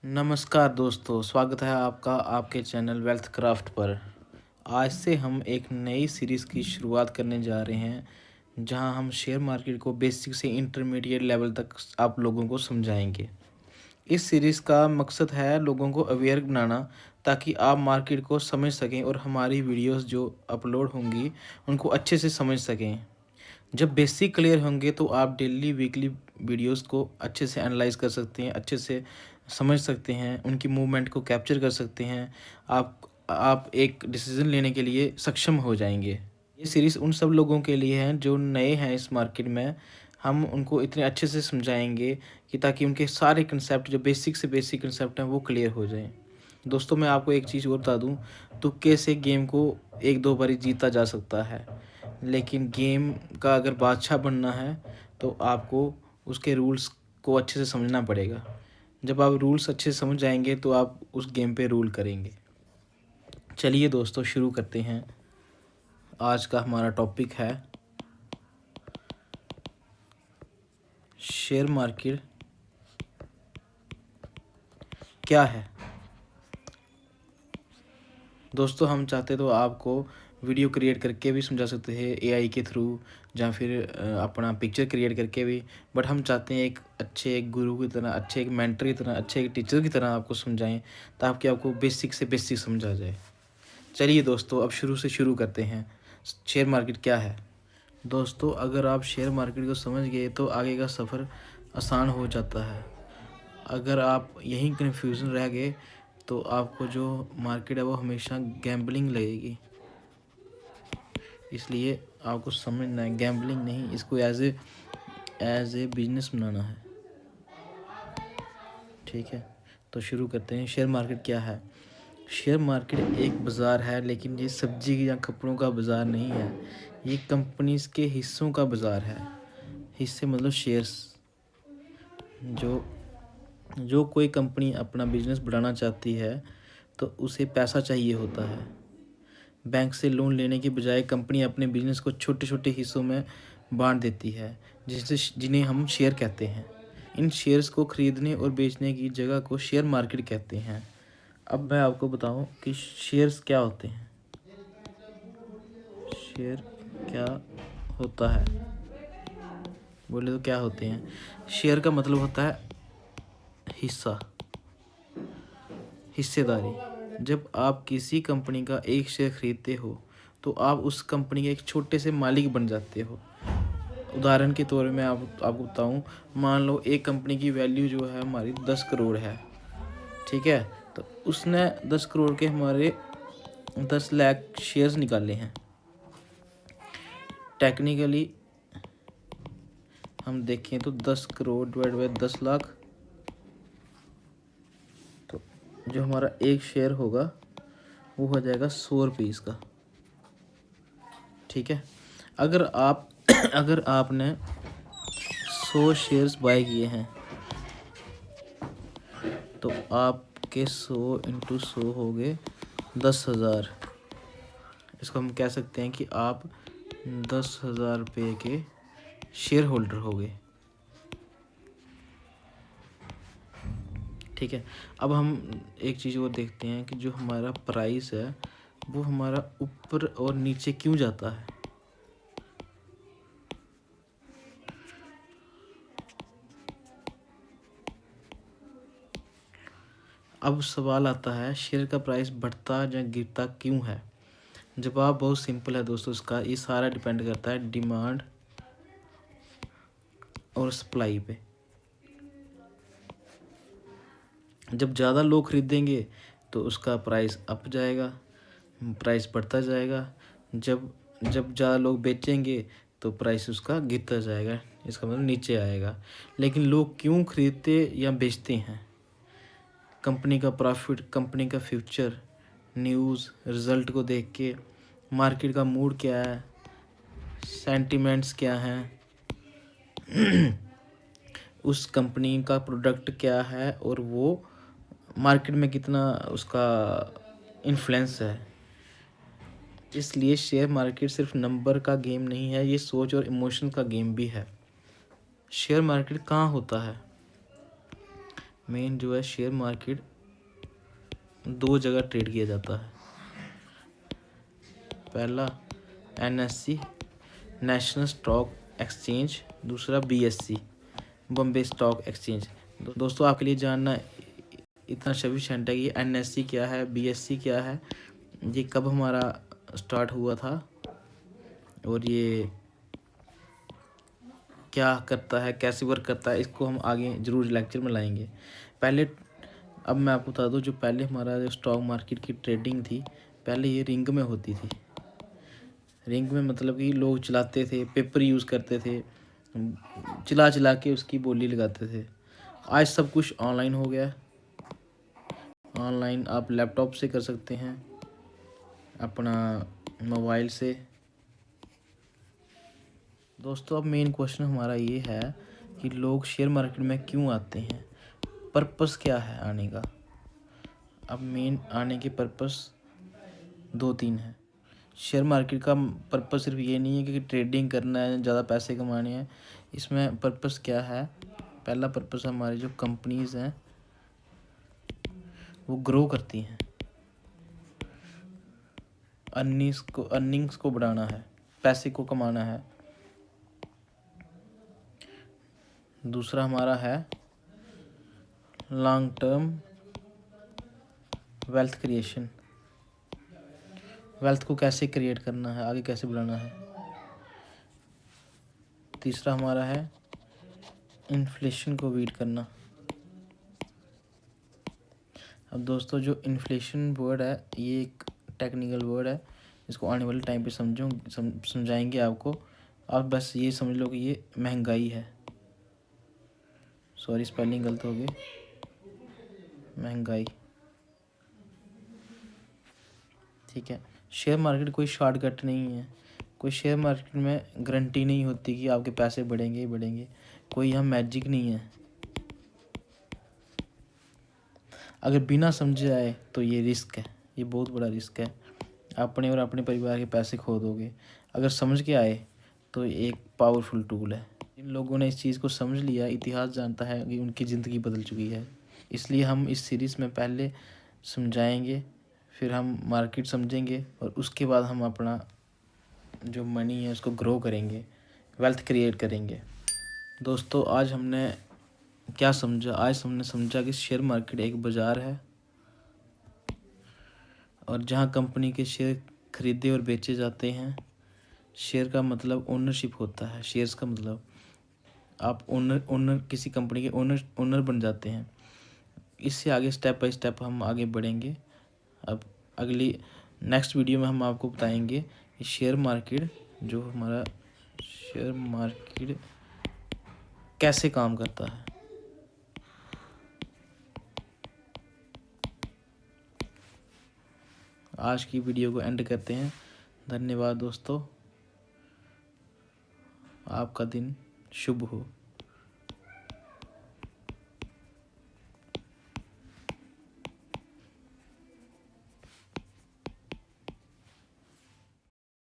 नमस्कार दोस्तों, स्वागत है आपका आपके चैनल वेल्थ क्राफ्ट पर। आज से हम एक नई सीरीज़ की शुरुआत करने जा रहे हैं, जहां हम शेयर मार्केट को बेसिक से इंटरमीडिएट लेवल तक आप लोगों को समझाएंगे। इस सीरीज़ का मकसद है लोगों को अवेयर बनाना, ताकि आप मार्केट को समझ सकें और हमारी वीडियोस जो अपलोड होंगी उनको अच्छे से समझ सकें। जब बेसिक क्लियर होंगे तो आप डेली वीकली वीडियोस को अच्छे से एनालाइज कर सकते हैं, अच्छे से समझ सकते हैं, उनकी मूवमेंट को कैप्चर कर सकते हैं। आप एक डिसीज़न लेने के लिए सक्षम हो जाएंगे। ये सीरीज़ उन सब लोगों के लिए है जो नए हैं इस मार्केट में। हम उनको इतने अच्छे से समझाएंगे कि ताकि उनके सारे कंसेप्ट जो बेसिक से बेसिक कंसेप्ट हैं वो क्लियर हो जाएं। दोस्तों, मैं आपको एक चीज़ और बता दूं, तुक्के से गेम को एक दो बारी जीता जा सकता है, लेकिन गेम का अगर बादशाह बनना है तो आपको उसके रूल्स को अच्छे से समझना पड़ेगा। जब आप रूल्स अच्छे से समझ जाएंगे तो आप उस गेम पे रूल करेंगे। चलिए दोस्तों, शुरू करते हैं। आज का हमारा टॉपिक है शेयर मार्केट क्या है। दोस्तों, हम चाहते तो आपको वीडियो क्रिएट करके भी समझा सकते हैं एआई के थ्रू, या फिर अपना पिक्चर क्रिएट करके भी। बट हम चाहते हैं एक गुरु की तरह, अच्छे एक मेंटर की तरह, अच्छे एक टीचर की तरह आपको समझाएं, ताकि आपको बेसिक से बेसिक समझ आ जाए। चलिए दोस्तों, अब शुरू करते हैं। शेयर मार्केट क्या है। दोस्तों, अगर आप शेयर मार्केट को समझ गए तो आगे का सफ़र आसान हो जाता है। अगर आप यहीं कन्फ्यूज़न रह गए तो आपको जो मार्केट है वो हमेशा गैम्बलिंग लगेगी। इसलिए आपको समझना है, गैम्बलिंग नहीं, इसको एज ए बिजनेस बनाना है। ठीक है, तो शुरू करते हैं। शेयर मार्केट क्या है। शेयर मार्केट एक बाज़ार है, लेकिन ये सब्जी या कपड़ों का बाज़ार नहीं है। ये कंपनीज के हिस्सों का बाज़ार है। हिस्से मतलब शेयर्स। जो जो कोई कंपनी अपना बिजनेस बढ़ाना चाहती है तो उसे पैसा चाहिए होता है। बैंक से लोन लेने के बजाय कंपनी अपने बिजनेस को छोटे छोटे हिस्सों में बांट देती है, जिन्हें हम शेयर कहते हैं। इन शेयर्स को खरीदने और बेचने की जगह को शेयर मार्केट कहते हैं। अब मैं आपको बताऊं कि शेयर्स क्या होते हैं। शेयर क्या होता है, बोले तो क्या होते हैं। शेयर का मतलब होता है हिस्सा, हिस्सेदारी। जब आप किसी कंपनी का एक शेयर खरीदते हो तो आप उस कंपनी के एक छोटे से मालिक बन जाते हो। उदाहरण के तौर में आपको बताऊं, मान लो एक कंपनी की वैल्यू जो है हमारी 10 करोड़ है। ठीक है, तो उसने 10 करोड़ के हमारे 10 लाख शेयर्स निकाले हैं। टेक्निकली हम देखें तो 10 करोड़ डिवाइड बाय 10 लाख, तो जो हमारा एक शेयर होगा वो हो जाएगा 100 रुपीज़ का। ठीक है, अगर आपने 100 शेयर्स बाय किए हैं तो आपके 100 इंटू 100 हो गए 10,000। इसको हम कह सकते हैं कि आप 10,000 रुपये के शेयर होल्डर हो गए। ठीक है, अब हम एक चीज़ और देखते हैं कि जो हमारा प्राइस है वो हमारा ऊपर और नीचे क्यों जाता है। अब सवाल आता है, शेयर का प्राइस बढ़ता या गिरता क्यों है। जवाब बहुत सिंपल है दोस्तों इसका। ये सारा डिपेंड करता है डिमांड और सप्लाई पे। जब ज़्यादा लोग खरीदेंगे तो उसका प्राइस अप जाएगा, प्राइस बढ़ता जाएगा। जब जब ज़्यादा लोग बेचेंगे तो प्राइस उसका गिरता जाएगा, इसका मतलब नीचे आएगा। लेकिन लोग क्यों खरीदते या बेचते हैं। कंपनी का प्रॉफिट, कंपनी का फ्यूचर, न्यूज़, रिज़ल्ट को देख के, मार्केट का मूड क्या है, सेंटिमेंट्स क्या हैं, उस कंपनी का प्रोडक्ट क्या है और वो मार्केट में कितना उसका इन्फ्लुएंस है। इसलिए शेयर मार्केट सिर्फ नंबर का गेम नहीं है, ये सोच और इमोशन का गेम भी है। शेयर मार्केट कहाँ होता है। मेन जो है शेयर मार्केट 2 जगह ट्रेड किया जाता है। पहला NSE नेशनल स्टॉक एक्सचेंज, दूसरा BSE बॉम्बे स्टॉक एक्सचेंज। दोस्तों आपके लिए जानना इतना सफिशिएंट है कि NSE क्या है, BSE क्या है, ये कब हमारा स्टार्ट हुआ था और ये क्या करता है, कैसे वर्क करता है, इसको हम आगे ज़रूर लेक्चर में लाएंगे। पहले अब मैं आपको बता दूं, जो पहले हमारा जो स्टॉक मार्केट की ट्रेडिंग थी, पहले ये रिंग में होती थी। रिंग में मतलब कि लोग चलाते थे, पेपर यूज़ करते थे, चला के उसकी बोली लगाते थे। आज सब कुछ ऑनलाइन हो गया। ऑनलाइन आप लैपटॉप से कर सकते हैं, अपना मोबाइल से। दोस्तों अब मेन क्वेश्चन हमारा ये है कि लोग शेयर मार्केट में क्यों आते हैं, पर्पस क्या है आने का। अब मेन आने के पर्पस 2-3 है। शेयर मार्केट का पर्पस सिर्फ ये नहीं है कि ट्रेडिंग करना है, ज़्यादा पैसे कमाने हैं। इसमें पर्पस क्या है, पहला पर्पस हमारी जो कंपनीज़ हैं वो ग्रो करती हैं, अर्निंग्स को बढ़ाना है, पैसे को कमाना है। दूसरा हमारा है long term wealth creation, wealth को कैसे क्रिएट करना है, आगे कैसे बढ़ाना है। तीसरा हमारा है इन्फ्लेशन को बीट करना। अब दोस्तों जो इन्फ्लेशन वर्ड है ये एक टेक्निकल वर्ड है, इसको आने वाले टाइम पे समझाएंगे आपको। आप बस ये समझ लो कि ये महंगाई है, सॉरी स्पेलिंग गलत हो गई, महंगाई, ठीक है। शेयर मार्केट कोई शॉर्टकट नहीं है, कोई शेयर मार्केट में गारंटी नहीं होती कि आपके पैसे बढ़ेंगे ही बढ़ेंगे, कोई यहाँ मैजिक नहीं है। अगर बिना समझे आए तो ये रिस्क है, ये बहुत बड़ा रिस्क है, अपने और अपने परिवार के पैसे खो दोगे। अगर समझ के आए तो एक पावरफुल टूल है। जिन लोगों ने इस चीज़ को समझ लिया, इतिहास जानता है कि उनकी ज़िंदगी बदल चुकी है। इसलिए हम इस सीरीज़ में पहले समझाएंगे, फिर हम मार्केट समझेंगे और उसके बाद हम अपना जो मनी है उसको ग्रो करेंगे, वेल्थ क्रिएट करेंगे। दोस्तों आज हमने क्या समझा, आज हमने समझा कि शेयर मार्केट एक बाज़ार है और जहां कंपनी के शेयर खरीदे और बेचे जाते हैं। शेयर का मतलब ओनरशिप होता है, शेयर्स का मतलब आप ओनर किसी कंपनी के ओनर बन जाते हैं। इससे आगे स्टेप बाय स्टेप हम आगे बढ़ेंगे। अब अगली नेक्स्ट वीडियो में हम आपको बताएंगे कि शेयर मार्केट जो हमारा शेयर मार्केट कैसे काम करता है। आज की वीडियो को एंड करते हैं। धन्यवाद दोस्तों, आपका दिन शुभ हो।